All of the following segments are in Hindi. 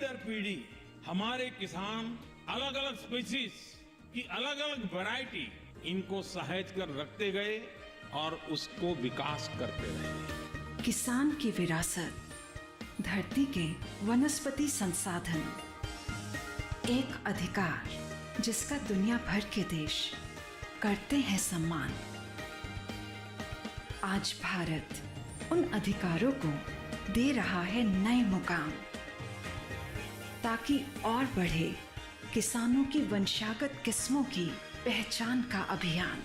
दर पीढ़ी हमारे किसान अलग अलग स्पीसीज की अलग अलग वैरायटी इनको सहेज कर रखते गए और उसको विकास करते रहे। किसान की विरासत, धरती के वनस्पति संसाधन, एक अधिकार जिसका दुनिया भर के देश करते हैं सम्मान। आज भारत उन अधिकारों को दे रहा है नए मुकाम, ताकि और बढ़े किसानों की वंशागत किस्मों की पहचान का अभियान।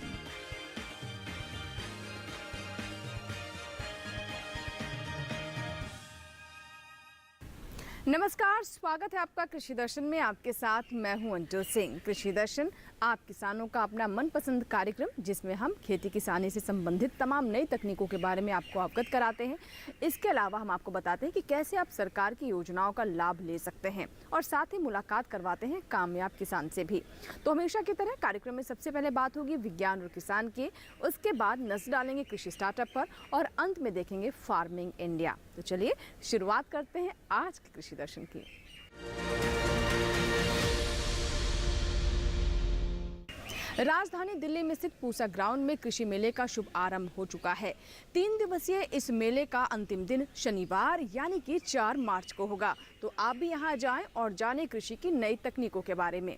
नमस्कार, स्वागत है आपका कृषि दर्शन में। आपके साथ मैं हूं अंजू सिंह। कृषि दर्शन आप किसानों का अपना मनपसंद कार्यक्रम, जिसमें हम खेती किसानी से संबंधित तमाम नई तकनीकों के बारे में आपको अवगत कराते हैं। इसके अलावा हम आपको बताते हैं कि कैसे आप सरकार की योजनाओं का लाभ ले सकते हैं और साथ ही मुलाकात करवाते हैं कामयाब किसान से भी। तो हमेशा की तरह कार्यक्रम में सबसे पहले बात होगी विज्ञान और किसान की, उसके बाद नजर डालेंगे कृषि स्टार्टअप पर और अंत में देखेंगे फार्मिंग इंडिया। तो चलिए शुरुआत करते हैं आज के कृषि दर्शन की। राजधानी दिल्ली में स्थित पूसा ग्राउंड में कृषि मेले का शुभ आरंभ हो चुका है। 3 दिवसीय इस मेले का अंतिम दिन शनिवार यानी कि 4 मार्च को होगा। तो आप भी यहां जाएं और जानें कृषि की नई तकनीकों के बारे में।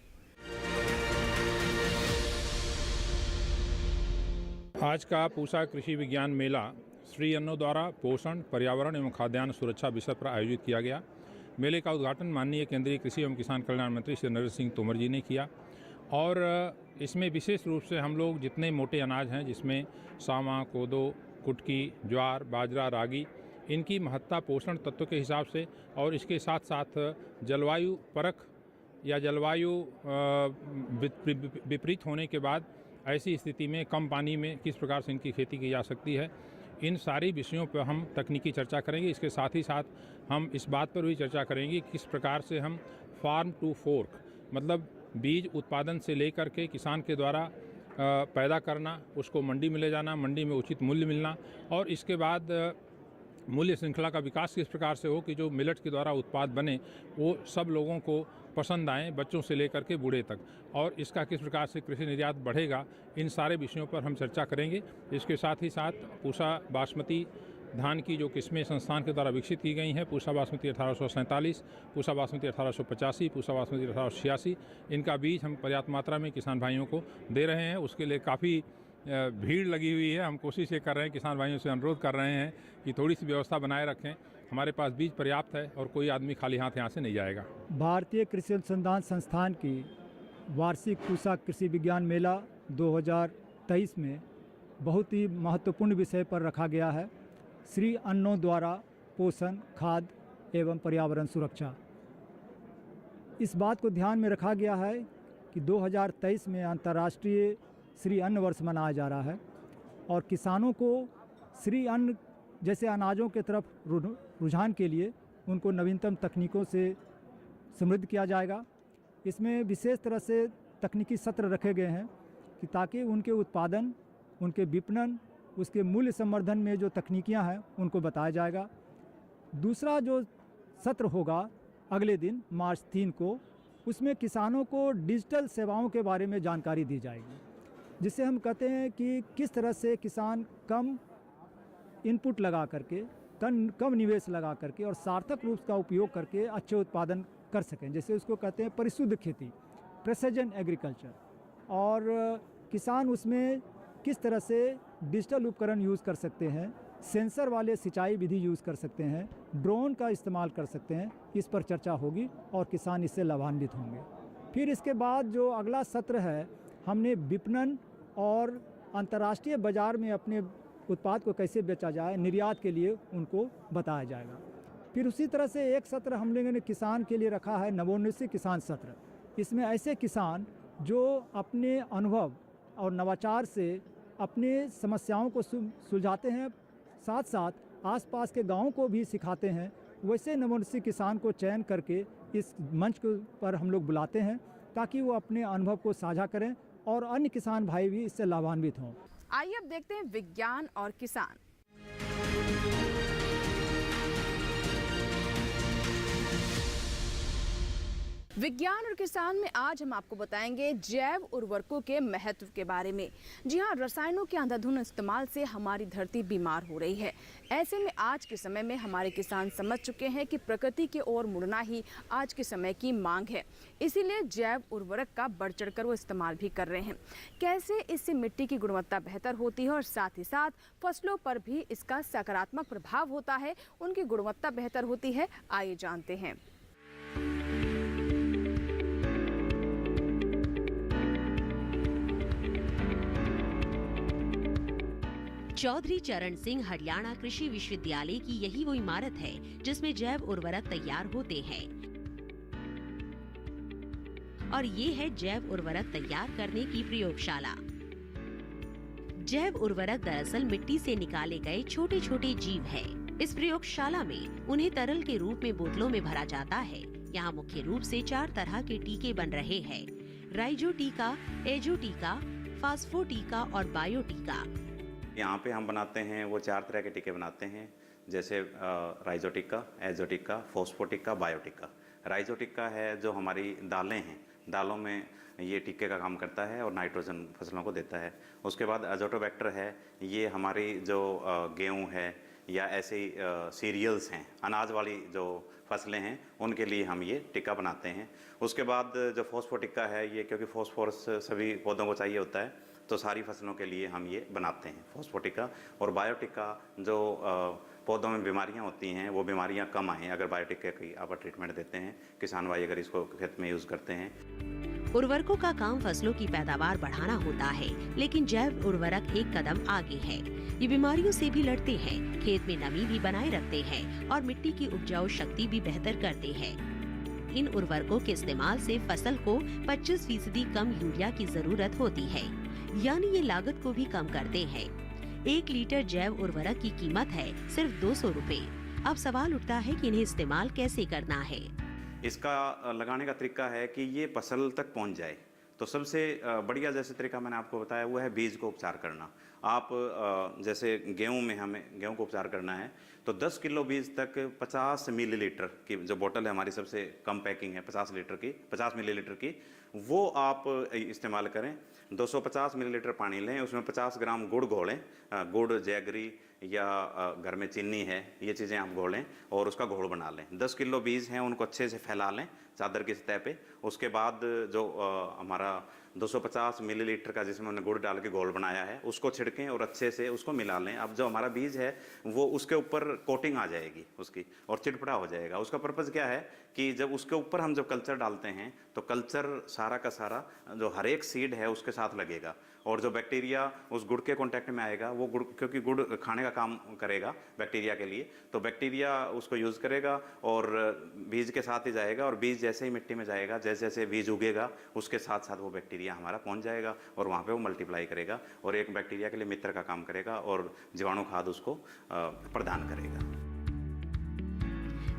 आज का पूसा कृषि विज्ञान मेला श्री अन्नों द्वारा पोषण, पर्यावरण एवं खाद्यान्न सुरक्षा विषय पर आयोजित किया गया। मेले का उद्घाटन माननीय केंद्रीय कृषि एवं किसान कल्याण मंत्री श्री नरेंद्र सिंह तोमर जी ने किया और इसमें विशेष रूप से हम लोग जितने मोटे अनाज हैं, जिसमें सावा, कोदो, कुटकी, ज्वार, बाजरा, रागी, इनकी महत्ता पोषण तत्व के हिसाब से और इसके साथ साथ जलवायु परख या जलवायु विपरीत होने के बाद ऐसी स्थिति में कम पानी में किस प्रकार से इनकी खेती की जा सकती है, इन सारी विषयों पर हम तकनीकी चर्चा करेंगे। इसके साथ ही साथ हम इस बात पर भी चर्चा करेंगे किस प्रकार से हम फार्म टू फोर्क, मतलब बीज उत्पादन से लेकर के किसान के द्वारा पैदा करना, उसको मंडी में ले जाना, मंडी में उचित मूल्य मिलना और इसके बाद मूल्य श्रृंखला का विकास किस प्रकार से हो कि जो मिलेट के द्वारा उत्पाद बने वो सब लोगों को पसंद आए, बच्चों से लेकर के बूढ़े तक, और इसका किस प्रकार से कृषि निर्यात बढ़ेगा, इन सारे विषयों पर हम चर्चा करेंगे। इसके साथ ही साथ पूसा बासमती धान की जो किस्में संस्थान के द्वारा विकसित की गई हैं, पूसा बासमती 1847, पूसा बासमती 1885, पूसा बासमती 1886, इनका बीज हम पर्याप्त मात्रा में किसान भाइयों को दे रहे हैं। उसके लिए काफ़ी भीड़ लगी हुई है। हम कोशिश ये कर रहे हैं, किसान भाइयों से अनुरोध कर रहे हैं कि थोड़ी सी व्यवस्था बनाए रखें। हमारे पास बीज पर्याप्त है और कोई आदमी खाली हाथ यहाँ से नहीं जाएगा। भारतीय कृषि अनुसंधान संस्थान की वार्षिक पूसा कृषि विज्ञान मेला 2023 में बहुत ही महत्वपूर्ण विषय पर रखा गया है, श्री अन्नों द्वारा पोषण, खाद्य एवं पर्यावरण सुरक्षा। इस बात को ध्यान में रखा गया है कि 2023 में अंतर्राष्ट्रीय श्री अन्न वर्ष मनाया जा रहा है और किसानों को श्री अन्न जैसे अनाजों के तरफ रुझान के लिए उनको नवीनतम तकनीकों से समृद्ध किया जाएगा। इसमें विशेष तरह से तकनीकी सत्र रखे गए हैं कि ताकि उनके उत्पादन, उनके विपणन, उसके मूल्य संवर्धन में जो तकनीकियां हैं उनको बताया जाएगा। दूसरा जो सत्र होगा अगले दिन मार्च 3 को, उसमें किसानों को डिजिटल सेवाओं के बारे में जानकारी दी जाएगी, जिससे हम कहते हैं कि किस तरह से किसान कम इनपुट लगा करके, कम निवेश लगा करके और सार्थक रूप का उपयोग करके अच्छे उत्पादन कर सकें। जैसे उसको कहते हैं परिशुद्ध खेती, प्रेसिजन एग्रीकल्चर, और किसान उसमें किस तरह से डिजिटल उपकरण यूज़ कर सकते हैं, सेंसर वाले सिंचाई विधि यूज़ कर सकते हैं, ड्रोन का इस्तेमाल कर सकते हैं। इस पर चर्चा होगी और किसान इससे लाभान्वित होंगे। फिर इसके बाद जो अगला सत्र है, हमने विपणन और अंतर्राष्ट्रीय बाज़ार में अपने उत्पाद को कैसे बेचा जाए, निर्यात के लिए उनको बताया जाएगा। फिर उसी तरह से एक सत्र हम लोगों ने किसान के लिए रखा है, नवोन्मेषी किसान सत्र। इसमें ऐसे किसान जो अपने अनुभव और नवाचार से अपने समस्याओं को सुलझाते हैं, साथ साथ आसपास के गांवों को भी सिखाते हैं, वैसे नवोन्मेषी किसान को चयन करके इस मंच पर हम लोग बुलाते हैं ताकि वो अपने अनुभव को साझा करें और अन्य किसान भाई भी इससे लाभान्वित हों। आइए अब देखते हैं विज्ञान और किसान। विज्ञान और किसान में आज हम आपको बताएंगे जैव उर्वरकों के महत्व के बारे में। जी हाँ, रसायनों के अंधाधुंध इस्तेमाल से हमारी धरती बीमार हो रही है। ऐसे में आज के समय में हमारे किसान समझ चुके हैं कि प्रकृति की ओर मुड़ना ही आज के समय की मांग है। इसीलिए जैव उर्वरक का बढ़ चढ़कर वो इस्तेमाल भी कर रहे हैं। कैसे इससे मिट्टी की गुणवत्ता बेहतर होती है और साथ ही साथ फसलों पर भी इसका सकारात्मक प्रभाव होता है, उनकी गुणवत्ता बेहतर होती है, आइए जानते हैं। चौधरी चरण सिंह हरियाणा कृषि विश्वविद्यालय की यही वो इमारत है जिसमें जैव उर्वरक तैयार होते हैं। और ये है जैव उर्वरक तैयार करने की प्रयोगशाला। जैव उर्वरक दरअसल मिट्टी से निकाले गए छोटे छोटे जीव है। इस प्रयोगशाला में उन्हें तरल के रूप में बोतलों में भरा जाता है। यहाँ मुख्य रूप से 4 तरह के टीके बन रहे हैं: राइजो टीका, एजो टीका, फास्फो टीका और बायो टीका। यहाँ पे हम बनाते हैं वो 4 तरह के टीके बनाते हैं, जैसे राइजोटिका, एजोटिका, फोस्फोटिका, बायोटिका। राइजोटिका है जो हमारी दालें हैं, दालों में ये टीके का काम करता है और नाइट्रोजन फसलों को देता है। उसके बाद अजोटोबैक्टर है, ये हमारी जो गेहूँ है या ऐसे सीरियल्स हैं, अनाज वाली जो फसलें हैं, उनके लिए हम ये टीका बनाते हैं। उसके बाद जो फोस्फोटिका है, ये क्योंकि फोस्फोरस सभी पौधों को चाहिए होता है, तो सारी फसलों के लिए हम ये बनाते हैं फोस्फोटिका। और बायोटिका जो पौधों में बीमारियां होती हैं, वो बीमारियां कम आएँ अगर बायोटिका की आप ट्रीटमेंट देते हैं, किसान भाई अगर इसको खेत में यूज़ करते हैं। उर्वरकों का काम फसलों की पैदावार बढ़ाना होता है, लेकिन जैव उर्वरक एक कदम आगे है। ये बीमारियों से भी लड़ते हैं, खेत में नमी भी बनाए रखते हैं और मिट्टी की उपजाऊ शक्ति भी बेहतर करते हैं। इन उर्वरकों के इस्तेमाल से फसल को 25% कम यूरिया की जरूरत होती है, यानी ये लागत को भी कम करते हैं। 1 लीटर जैव उर्वरक की कीमत है सिर्फ 200 रुपए। अब सवाल उठता है कि इन्हें इस्तेमाल कैसे करना है। इसका लगाने का तरीका है कि ये फसल तक पहुंच जाए। तो सबसे बढ़िया जैसे तरीका मैंने आपको बताया वो है बीज को उपचार करना। आप जैसे गेहूं में हमें गेहूं को उपचार करना है तो 10 किलो बीज तक 50 मिलीलीटर की जो बोतल है, हमारी सबसे कम पैकिंग है 50 मिलीलीटर की, वो आप इस्तेमाल करें। 250 मिलीलीटर पानी लें, उसमें 50 ग्राम गुड़ घोलें, गुड़, जैगरी या घर में चीनी है, ये चीज़ें आप घोलें और उसका घोल बना लें। 10 किलो बीज हैं, उनको अच्छे से फैला लें चादर की सतह पे। उसके बाद जो हमारा 250 मिलीलीटर का जिसमें हमने गुड़ डाल के घोल बनाया है, उसको छिड़कें और अच्छे से उसको मिला लें। अब जो हमारा बीज है वो उसके ऊपर कोटिंग आ जाएगी उसकी और चिटपटा हो जाएगा। उसका पर्पज़ क्या है कि जब उसके ऊपर हम जब कल्चर डालते हैं तो कल्चर सारा का सारा जो हर एक सीड है उसके साथ लगेगा और जो बैक्टीरिया उस गुड़ के कांटेक्ट में आएगा, वो गुड़, क्योंकि गुड़ खाने का काम करेगा बैक्टीरिया के लिए, तो बैक्टीरिया उसको यूज़ करेगा और बीज के साथ ही जाएगा। और बीज जैसे ही मिट्टी में जाएगा, जैसे जैसे बीज उगेगा, उसके साथ साथ वो बैक्टीरिया हमारा पहुंच जाएगा और वहाँ पे वो मल्टीप्लाई करेगा और एक बैक्टीरिया के लिए मित्र का काम करेगा और जीवाणु खाद उसको प्रदान करेगा।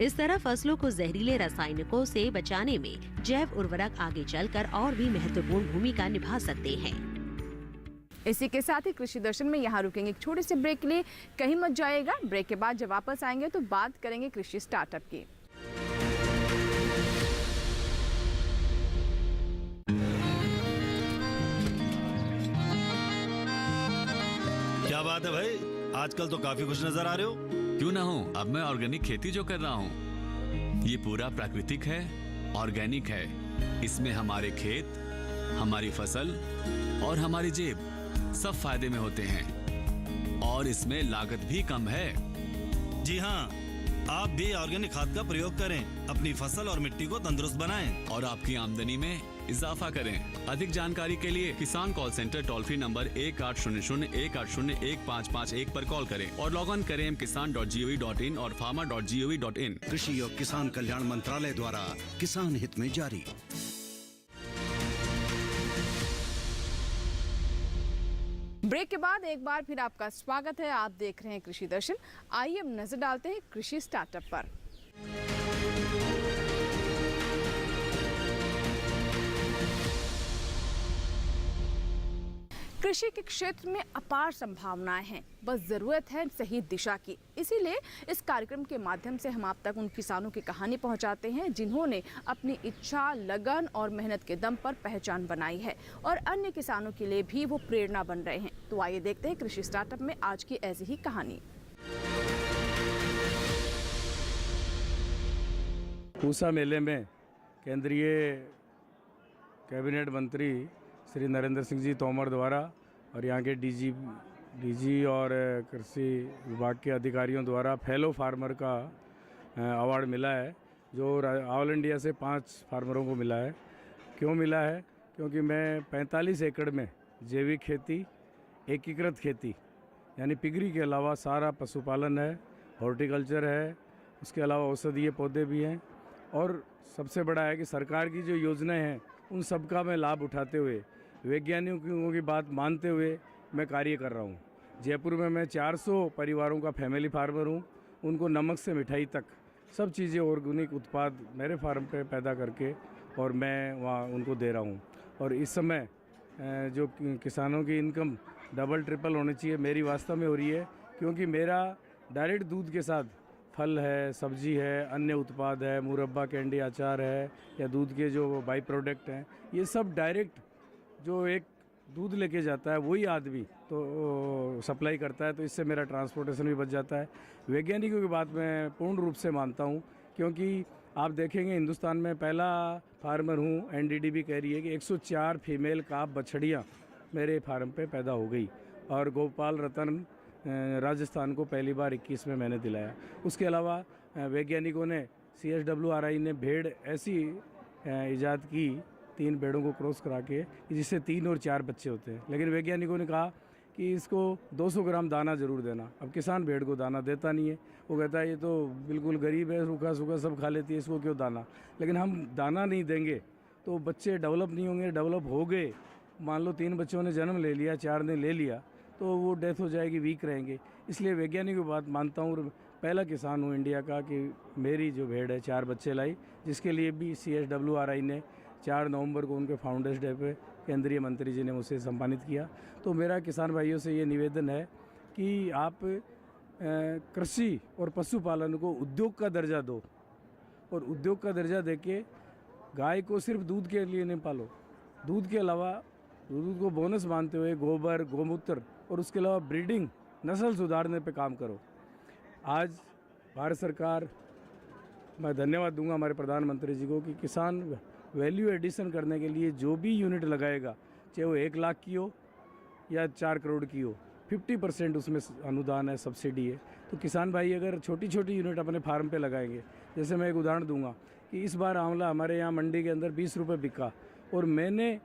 इस तरह फसलों को जहरीले रासायनिकों से बचाने में जैव उर्वरक आगे चलकर और भी महत्वपूर्ण भूमिका निभा सकते हैं। इसी के साथ ही कृषि दर्शन में यहाँ रुकेंगे एक छोटे से ब्रेक के लिए, कहीं मत जाइएगा। ब्रेक के बाद जब वापस आएंगे तो बात करेंगे कृषि स्टार्टअप की। क्या बात है भाई, आजकल तो काफी खुश नजर आ रहे हो। क्यों ना हो, अब मैं ऑर्गेनिक खेती जो कर रहा हूँ ये पूरा प्राकृतिक है, ऑर्गेनिक है। इसमें हमारे खेत, हमारी फसल और हमारी जेब सब फायदे में होते हैं और इसमें लागत भी कम है। जी हाँ, आप भी ऑर्गेनिक खाद का प्रयोग करें, अपनी फसल और मिट्टी को तंदुरुस्त बनाएं और आपकी आमदनी में इजाफा करें। अधिक जानकारी के लिए किसान call centre toll free number 1800-180-1551 पर कॉल करें और लॉग ऑन करें kisan.gov.in और farmer.gov.in। कृषि और किसान कल्याण मंत्रालय द्वारा किसान हित में जारी। ब्रेक के बाद एक बार फिर आपका स्वागत है। आप देख रहे हैं कृषि दर्शन। आइए अब नजर डालते हैं कृषि स्टार्टअप पर। कृषि के क्षेत्र में अपार संभावनाएं हैं, बस ज़रूरत है सही दिशा की। इसीलिए इस कार्यक्रम के माध्यम से हम आप तक उन किसानों की कहानी पहुंचाते हैं जिन्होंने अपनी इच्छा, लगन और मेहनत के दम पर पहचान बनाई है और अन्य किसानों के लिए भी वो प्रेरणा बन रहे हैं। तो आइए देखते हैं कृषि स्टार्टअप में आज की ऐसी ही कहानी। पूसा मेले में केंद्रीय कैबिनेट मंत्री श्री नरेंद्र सिंह जी तोमर द्वारा और यहाँ के डीजी और कृषि विभाग के अधिकारियों द्वारा फेलो फार्मर का अवार्ड मिला है, जो ऑल इंडिया से 5 फार्मरों को मिला है। क्यों मिला है? क्योंकि मैं 45 एकड़ में जैविक खेती, एकीकृत खेती यानी पिगरी के अलावा सारा पशुपालन है, हॉर्टिकल्चर है, उसके अलावा औषधीय पौधे भी हैं और सबसे बड़ा है कि सरकार की जो योजनाएं हैं उन सब का मैं लाभ उठाते हुए, वैज्ञानिकों की बात मानते हुए मैं कार्य कर रहा हूँ। जयपुर में मैं 400 परिवारों का फैमिली फार्मर हूँ। उनको नमक से मिठाई तक सब चीज़ें ऑर्गेनिक उत्पाद मेरे फार्म पे पैदा करके और मैं वहाँ उनको दे रहा हूँ। और इस समय जो किसानों की इनकम डबल ट्रिपल होनी चाहिए, मेरी वास्तव में हो रही है, क्योंकि मेरा डायरेक्ट दूध के साथ फल है, सब्जी है, अन्य उत्पाद है, मुरब्बा, कैंडी, अचार है या दूध के जो बाई प्रोडक्ट हैं, ये सब डायरेक्ट जो एक दूध लेके जाता है वही आदमी तो सप्लाई करता है, तो इससे मेरा ट्रांसपोर्टेशन भी बच जाता है। वैज्ञानिकों की बात मैं पूर्ण रूप से मानता हूँ, क्योंकि आप देखेंगे हिंदुस्तान में पहला फार्मर हूँ, एनडीडीबी कह रही है कि 104 फीमेल काफ बछड़ियाँ मेरे फार्म पे पैदा हो गई और गोपाल रतन राजस्थान को पहली बार 21 में मैंने दिलाया। उसके अलावा वैज्ञानिकों ने CSWRI ने भेड़ ऐसी इजाद की 3 भेड़ों को क्रॉस करा के जिससे 3 और 4 बच्चे होते हैं, लेकिन वैज्ञानिकों ने कहा कि इसको 200 ग्राम दाना ज़रूर देना। अब किसान भेड़ को दाना देता नहीं है, वो कहता है ये तो बिल्कुल गरीब है, सूखा सूखा सब खा लेती है, इसको क्यों दाना। लेकिन हम दाना नहीं देंगे तो बच्चे डेवलप नहीं होंगे। डेवलप हो गए, मान लो 3 बच्चों ने जन्म ले लिया, 4 ने ले लिया, तो वो डेथ हो जाएगी, वीक रहेंगे। इसलिए वैज्ञानिकों की बात मानता हूँ। पहला किसान हूँ इंडिया का कि मेरी जो भेड़ है 4 बच्चे लाई, जिसके लिए भी CSWRI ने 4 नवंबर को उनके फाउंडर्स डे पे केंद्रीय मंत्री जी ने मुझसे सम्मानित किया। तो मेरा किसान भाइयों से ये निवेदन है कि आप कृषि और पशुपालन को उद्योग का दर्जा दो, और उद्योग का दर्जा देके गाय को सिर्फ दूध के लिए नहीं पालो, दूध के अलावा दूध को बोनस मानते हुए गोबर, गोमूत्र और उसके अलावा ब्रीडिंग, नस्ल सुधारने पे काम करो। आज भारत सरकार, मैं धन्यवाद दूंगा हमारे प्रधानमंत्री जी को कि किसान वैल्यू एडिशन करने के लिए जो भी यूनिट लगाएगा, चाहे वो 1 लाख की हो या 4 करोड़ की हो, 50% उसमें अनुदान है, सब्सिडी है। तो किसान भाई अगर छोटी छोटी यूनिट अपने फार्म पे लगाएंगे, जैसे मैं एक उदाहरण दूंगा कि इस बार आंवला हमारे यहाँ मंडी के अंदर 20 रुपये बिका और मैंने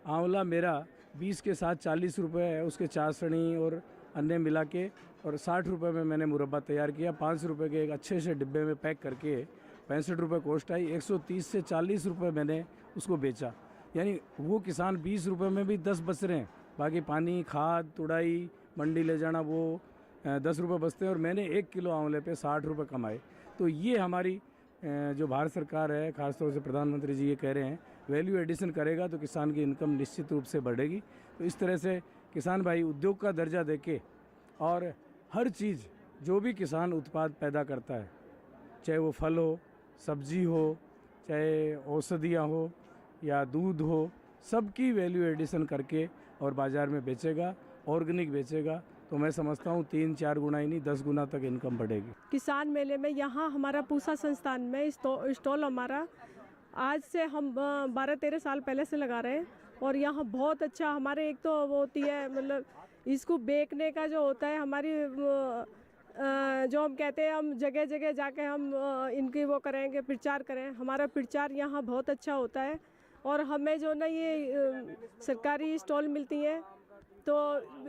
आंवला मेरा 20 के साथ 40 रुपये है, उसके चाशनी और अन्य मिला के, और 60 रुपये में मैंने मुरब्बा तैयार किया। 5 रुपये के एक अच्छे से डिब्बे में पैक करके 65 रुपये कॉस्ट आई, 130 से 40 रुपये मैंने उसको बेचा। यानी वो किसान 20 रुपये में भी 10 बच रहे हैं, बाकी पानी, खाद, तुड़ाई, मंडी ले जाना, वो 10 रुपये बचते हैं और मैंने 1 किलो आंवले पे 60 रुपये कमाए। तो ये हमारी जो भारत सरकार है, खासतौर से प्रधानमंत्री जी ये कह रहे हैं, वैल्यू एडिशन करेगा तो किसान की इनकम निश्चित रूप से बढ़ेगी। तो इस तरह से किसान भाई उद्योग का दर्जा देके और हर चीज़ जो भी किसान उत्पाद पैदा करता है, चाहे वो फल हो, सब्जी हो, चाहे औषधियाँ हो या दूध हो, सबकी वैल्यू एडिशन करके और बाज़ार में बेचेगा, ऑर्गेनिक बेचेगा, तो मैं समझता हूँ 3-4 गुना ही नहीं 10 गुना तक इनकम बढ़ेगी। किसान मेले में यहाँ हमारा पूसा संस्थान में स्टॉल हमारा आज से हम 12-13 साल पहले से लगा रहे हैं और यहाँ बहुत अच्छा हमारे, एक तो वो होती है मतलब इसको बेचने का जो होता है, हमारी जो हम कहते हैं हम जगह जगह जाके हम इनकी वो करेंगे, प्रचार करें। हमारा प्रचार यहाँ बहुत अच्छा होता है और हमें जो ना ये सरकारी स्टॉल मिलती हैं, तो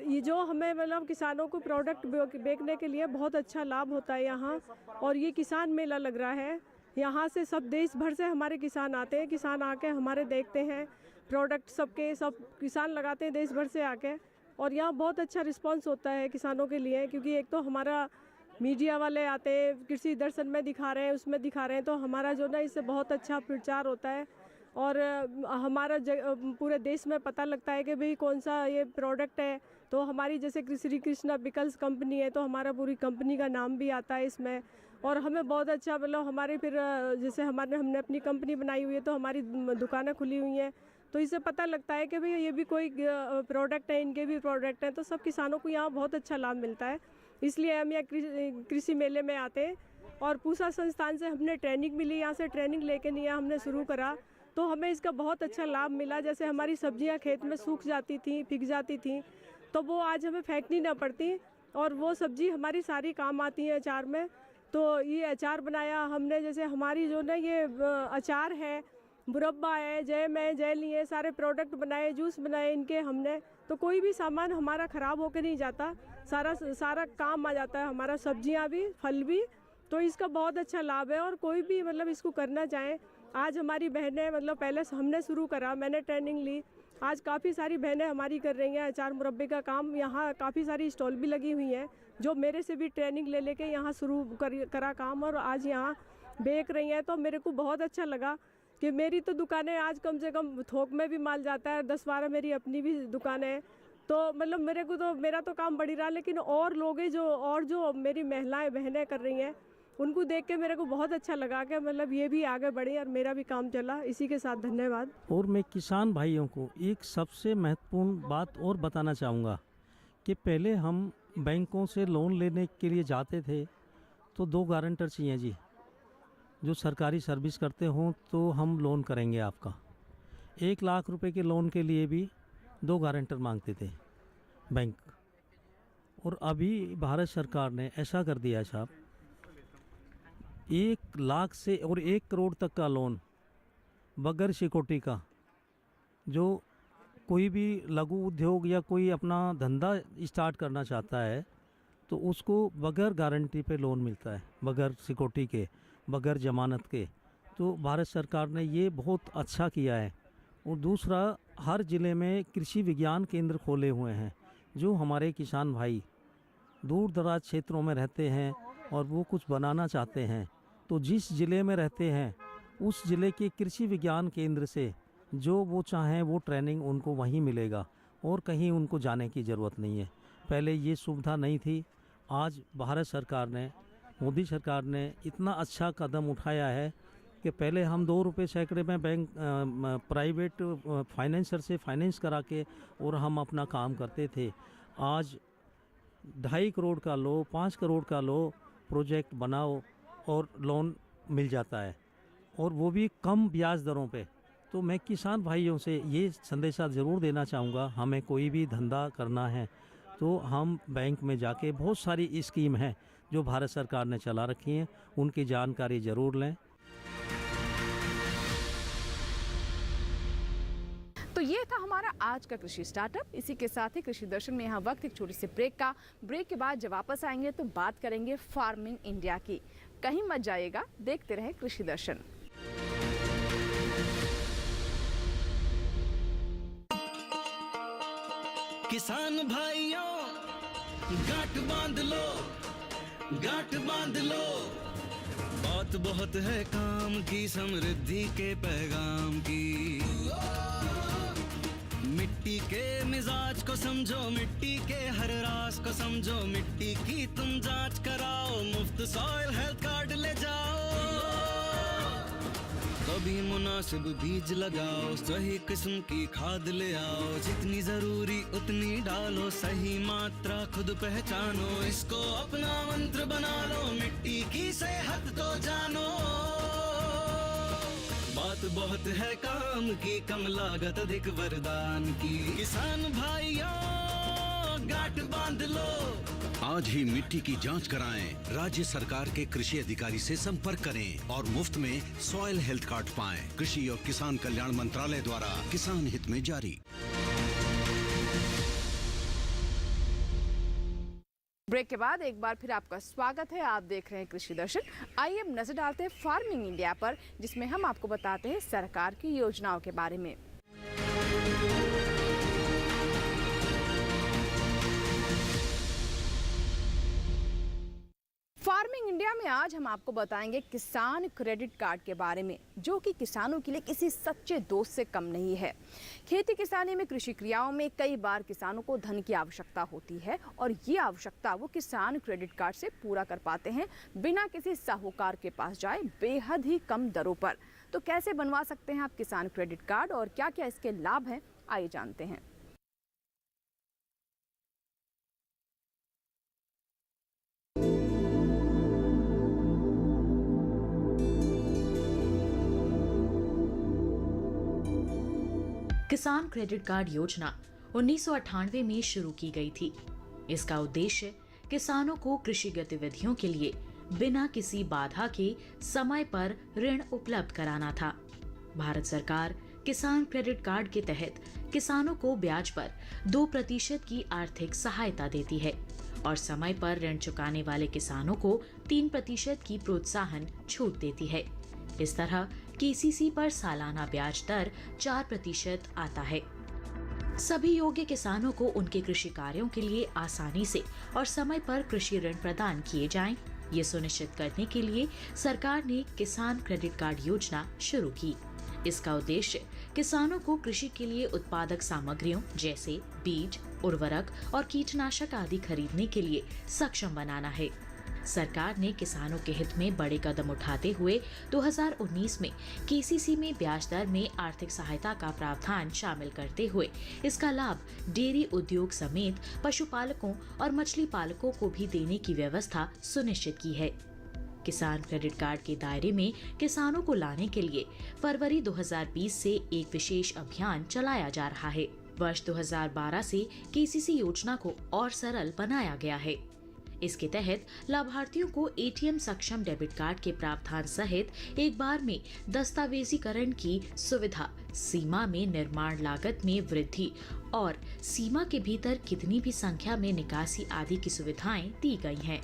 ये जो हमें मतलब किसानों को प्रोडक्ट बेचने के लिए बहुत अच्छा लाभ होता है यहाँ। और ये किसान मेला लग रहा है, यहाँ से सब देश भर से हमारे किसान आते हैं, किसान आके हमारे देखते हैं प्रोडक्ट, सबके सब किसान लगाते हैं देश भर से आके। और यहाँ बहुत अच्छा रिस्पांस होता है किसानों के लिए, क्योंकि एक तो हमारा मीडिया वाले आते हैं, कृषि दर्शन में दिखा रहे हैं, उसमें दिखा रहे हैं, तो हमारा जो ना इससे बहुत अच्छा प्रचार होता है और हमारा पूरे देश में पता लगता है कि भाई कौन सा ये प्रोडक्ट है। तो हमारी जैसे श्री कृष्णा पिकल्स कंपनी है तो हमारा पूरी कंपनी का नाम भी आता है इसमें। और हमें बहुत अच्छा मतलब हमारे फिर जैसे हमने अपनी कंपनी बनाई हुई है तो हमारी दुकानें खुली हुई हैं, तो इससे पता लगता है कि भाई ये भी कोई प्रोडक्ट है, इनके भी प्रोडक्ट हैं। तो सब किसानों को यहाँ बहुत अच्छा लाभ मिलता है, इसलिए हम यहाँ कृषि मेले में आते हैं। और पूसा संस्थान से हमने ट्रेनिंग मिली, यहाँ से ट्रेनिंग लेके नहीं हमने शुरू करा तो हमें इसका बहुत अच्छा लाभ मिला। जैसे हमारी सब्जियाँ खेत में सूख जाती थी, फिक जाती थी, तो वो आज हमें फेंकनी ना पड़ती और वो सब्जी हमारी सारी काम आती है अचार में। तो ये अचार बनाया हमने, जैसे हमारी जो ना ये अचार है, मुरब्बा है, जैम है, जेली है, सारे प्रोडक्ट बनाए, जूस बनाए इनके हमने। तो कोई भी सामान हमारा ख़राब होकर नहीं जाता, सारा काम आ जाता है हमारा, सब्जियां भी, फल भी। तो इसका बहुत अच्छा लाभ है और कोई भी मतलब इसको करना चाहे। आज हमारी बहनें मतलब पहले हमने शुरू करा, मैंने ट्रेनिंग ली, आज काफ़ी सारी बहनें हमारी कर रही हैं अचार मुरब्बे का काम। यहाँ काफ़ी सारी स्टॉल भी लगी हुई हैं जो मेरे से भी ट्रेनिंग ले लेके यहाँ शुरू करा काम और आज यहाँ बेच रही हैं। तो मेरे को बहुत अच्छा लगा कि मेरी तो दुकानें आज कम से कम थोक में भी माल जाता है, 10-12 मेरी अपनी भी दुकानें हैं। तो मतलब मेरा तो काम बढ़ रहा, लेकिन और लोग हैं जो मेरी महिलाएं बहनें कर रही हैं, उनको देख के मेरे को बहुत अच्छा लगा कि मतलब ये भी आगे बढ़े और मेरा भी काम चला। इसी के साथ धन्यवाद। और मैं किसान भाइयों को एक सबसे महत्वपूर्ण बात और बताना चाहूँगा कि पहले हम बैंकों से लोन लेने के लिए जाते थे तो 2 गारंटर चाहिए जी, जो सरकारी सर्विस करते हों तो हम लोन करेंगे आपका। 1 लाख रुपए के लोन के लिए भी 2 गारंटर मांगते थे बैंक। और अभी भारत सरकार ने ऐसा कर दिया साहब, 1 लाख से और 1 करोड़ तक का लोन बगैर सिक्योरिटी का, जो कोई भी लघु उद्योग या कोई अपना धंधा स्टार्ट करना चाहता है तो उसको बगैर गारंटी पे लोन मिलता है, बगैर सिक्योरिटी के, बगैर जमानत के। तो भारत सरकार ने ये बहुत अच्छा किया है। और दूसरा, हर ज़िले में कृषि विज्ञान केंद्र खोले हुए हैं, जो हमारे किसान भाई दूर दराज क्षेत्रों में रहते हैं और वो कुछ बनाना चाहते हैं तो जिस ज़िले में रहते हैं उस ज़िले के कृषि विज्ञान केंद्र से जो वो चाहें वो ट्रेनिंग उनको वहीं मिलेगा और कहीं उनको जाने की ज़रूरत नहीं है। पहले ये सुविधा नहीं थी, आज भारत सरकार ने, मोदी सरकार ने इतना अच्छा कदम उठाया है कि पहले हम 2 रुपये सैकड़े में बैंक प्राइवेट फाइनेंसर से फाइनेंस करा के और हम अपना काम करते थे। आज 2.5 करोड़ का लो, 5 करोड़ का लो, प्रोजेक्ट बनाओ और लोन मिल जाता है, और वो भी कम ब्याज दरों पे। तो मैं किसान भाइयों से ये संदेशा ज़रूर देना चाहूँगा, हमें कोई भी धंधा करना है तो हम बैंक में जाके, बहुत सारी स्कीम हैं जो भारत सरकार ने चला रखी हैं, उनकी जानकारी ज़रूर लें। तो ये था हमारा आज का कृषि स्टार्टअप। इसी के साथ ही कृषि दर्शन में यहाँ वक्त एक छोटी सी ब्रेक का। ब्रेक के बाद जब वापस आएंगे तो बात करेंगे फार्मिंग इंडिया की। कहीं मत जाइएगा, देखते रहें कृषि दर्शन। किसान भाइयों, गांठ बांध लो, गांठ बांध लो, बात बहुत है काम की, समृद्धि के पैगाम की। मिट्टी के मिजाज को समझो, मिट्टी के हर राज को समझो, मिट्टी की तुम जांच कराओ, मुफ्त सॉइल हेल्थ कार्ड ले जाओ। कभी मुनासिब बीज लगाओ, सही किस्म की खाद ले आओ, जितनी जरूरी उतनी डालो, सही मात्रा खुद पहचानो, इसको अपना मंत्र बना लो, मिट्टी की सेहत तो जानो। बात बहुत है काम की, कम लागत अधिक वरदान की, किसान भाइयों गांठ बांध लो। आज ही मिट्टी की जांच कराएं, राज्य सरकार के कृषि अधिकारी से संपर्क करें और मुफ्त में सॉइल हेल्थ कार्ड पाएं। कृषि और किसान कल्याण मंत्रालय द्वारा किसान हित में जारी। ब्रेक के बाद एक बार फिर आपका स्वागत है। आप देख रहे हैं कृषि दर्शन। आइए अब नजर डालते हैं फार्मिंग इंडिया पर, जिसमें हम आपको बताते हैं सरकार की योजनाओं के बारे में। फार्मिंग इंडिया में आज हम आपको बताएंगे किसान क्रेडिट कार्ड के बारे में, जो कि किसानों के लिए किसी सच्चे दोस्त से कम नहीं है। खेती किसानी में कृषि क्रियाओं में कई बार किसानों को धन की आवश्यकता होती है और ये आवश्यकता वो किसान क्रेडिट कार्ड से पूरा कर पाते हैं बिना किसी साहूकार के पास जाए, बेहद ही कम दरों पर। तो कैसे बनवा सकते हैं आप किसान क्रेडिट कार्ड और क्या क्या इसके लाभ हैं, आइए जानते हैं। किसान क्रेडिट कार्ड योजना 1998 में शुरू की गई थी। इसका उद्देश्य किसानों को कृषि गतिविधियों के लिए बिना किसी बाधा के समय पर ऋण उपलब्ध कराना था। भारत सरकार किसान क्रेडिट कार्ड के तहत किसानों को ब्याज पर 2% की आर्थिक सहायता देती है और समय पर ऋण चुकाने वाले किसानों को 3% की प्रोत्साहन छूट देती है। इस तरह केसीसी पर सालाना ब्याज दर 4% आता है। सभी योग्य किसानों को उनके कृषि कार्यों के लिए आसानी से और समय पर कृषि ऋण प्रदान किए जाएं, ये सुनिश्चित करने के लिए सरकार ने किसान क्रेडिट कार्ड योजना शुरू की। इसका उद्देश्य किसानों को कृषि के लिए उत्पादक सामग्रियों जैसे बीज, उर्वरक और कीटनाशक आदि खरीदने के लिए सक्षम बनाना है। सरकार ने किसानों के हित में बड़े कदम उठाते हुए 2019 में केसीसी में ब्याज दर में आर्थिक सहायता का प्रावधान शामिल करते हुए इसका लाभ डेयरी उद्योग समेत पशुपालकों और मछली पालकों को भी देने की व्यवस्था सुनिश्चित की है। किसान क्रेडिट कार्ड के दायरे में किसानों को लाने के लिए फरवरी 2020 से एक विशेष अभियान चलाया जा रहा है। वर्ष 2012 से केसीसी योजना को और सरल बनाया गया है। इसके तहत लाभार्थियों को एटीएम सक्षम डेबिट कार्ड के प्रावधान सहित एक बार में दस्तावेजीकरण की सुविधा, सीमा में निर्माण लागत में वृद्धि और सीमा के भीतर कितनी भी संख्या में निकासी आदि की सुविधाएं दी गई हैं।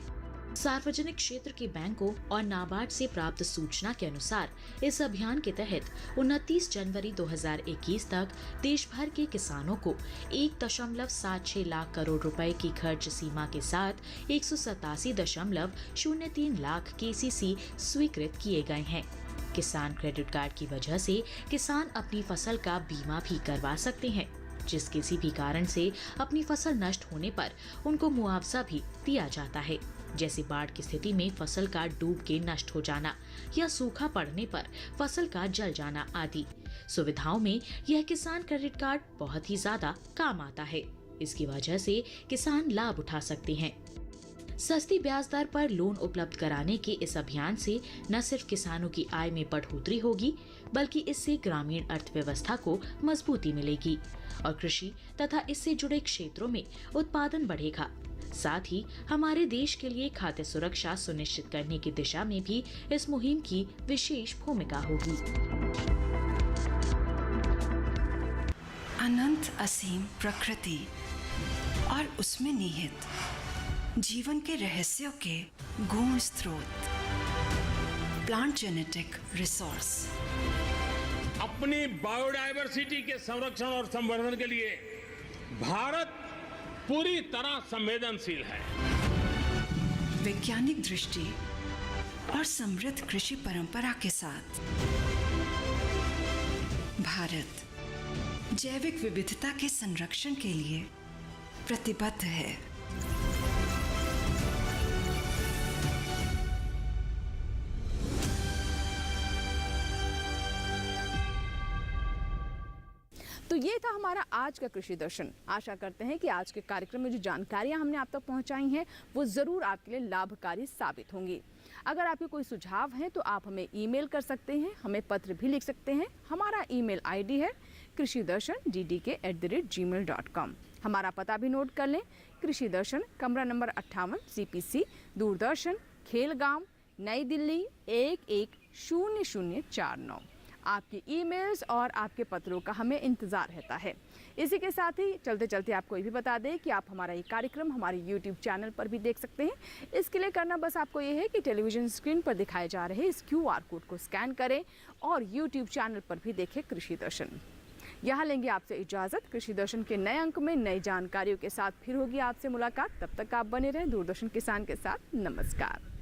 सार्वजनिक क्षेत्र के बैंकों और नाबार्ड से प्राप्त सूचना के अनुसार इस अभियान के तहत 29 जनवरी 2021 तक देश भर के किसानों को 1.76 लाख करोड़ रुपए की खर्च सीमा के साथ 187.03 लाख केसीसी स्वीकृत किए गए हैं। किसान क्रेडिट कार्ड की वजह से किसान अपनी फसल का बीमा भी करवा सकते हैं, जिस किसी भी कारण से अपनी फसल नष्ट होने पर उनको मुआवजा भी दिया जाता है, जैसे बाढ़ की स्थिति में फसल का डूब के नष्ट हो जाना या सूखा पड़ने पर फसल का जल जाना आदि सुविधाओं में यह किसान क्रेडिट कार्ड बहुत ही ज्यादा काम आता है। इसकी वजह से किसान लाभ उठा सकते हैं। सस्ती ब्याज दर पर लोन उपलब्ध कराने के इस अभियान से न सिर्फ किसानों की आय में बढ़ोतरी होगी, बल्कि इससे ग्रामीण अर्थव्यवस्था को मजबूती मिलेगी और कृषि तथा इससे जुड़े क्षेत्रों में उत्पादन बढ़ेगा। साथ ही हमारे देश के लिए खाद्य सुरक्षा सुनिश्चित करने की दिशा में भी इस मुहिम की विशेष भूमिका होगी। अनंत असीम प्रकृति और उसमें निहित जीवन के रहस्यों के गूढ़ स्रोत, प्लांट जेनेटिक रिसोर्स। अपनी बायोडायवर्सिटी के संरक्षण और संवर्धन के लिए भारत पूरी तरह संवेदनशील है। वैज्ञानिक दृष्टि और समृद्ध कृषि परंपरा के साथ भारत जैविक विविधता के संरक्षण के लिए प्रतिबद्ध है। तो ये था हमारा आज का कृषि दर्शन। आशा करते हैं कि आज के कार्यक्रम में जो जानकारियां हमने आप तक पहुंचाई हैं वो ज़रूर आपके लिए लाभकारी साबित होंगी। अगर आपके कोई सुझाव हैं तो आप हमें ईमेल कर सकते हैं, हमें पत्र भी लिख सकते हैं। हमारा ईमेल आईडी है krishidarshan@gmail.com। हमारा पता भी नोट कर लें, कृषि दर्शन, कमरा नंबर 58, CPC, दूरदर्शन, खेलगांव, नई दिल्ली 110049। आपकी ईमेल्स और आपके पत्रों का हमें इंतज़ार रहता है। इसी के साथ ही चलते चलते आपको ये भी बता दें कि आप हमारा ये कार्यक्रम हमारे YouTube चैनल पर भी देख सकते हैं। इसके लिए करना बस आपको ये है कि टेलीविज़न स्क्रीन पर दिखाए जा रहे इस QR कोड को स्कैन करें और YouTube चैनल पर भी देखें कृषि दर्शन। यहाँ लेंगे आपसे इजाज़त। कृषि दर्शन के नए अंक में नई जानकारियों के साथ फिर होगी आपसे मुलाकात। तब तक आप बने रहें दूरदर्शन किसान के साथ। नमस्कार।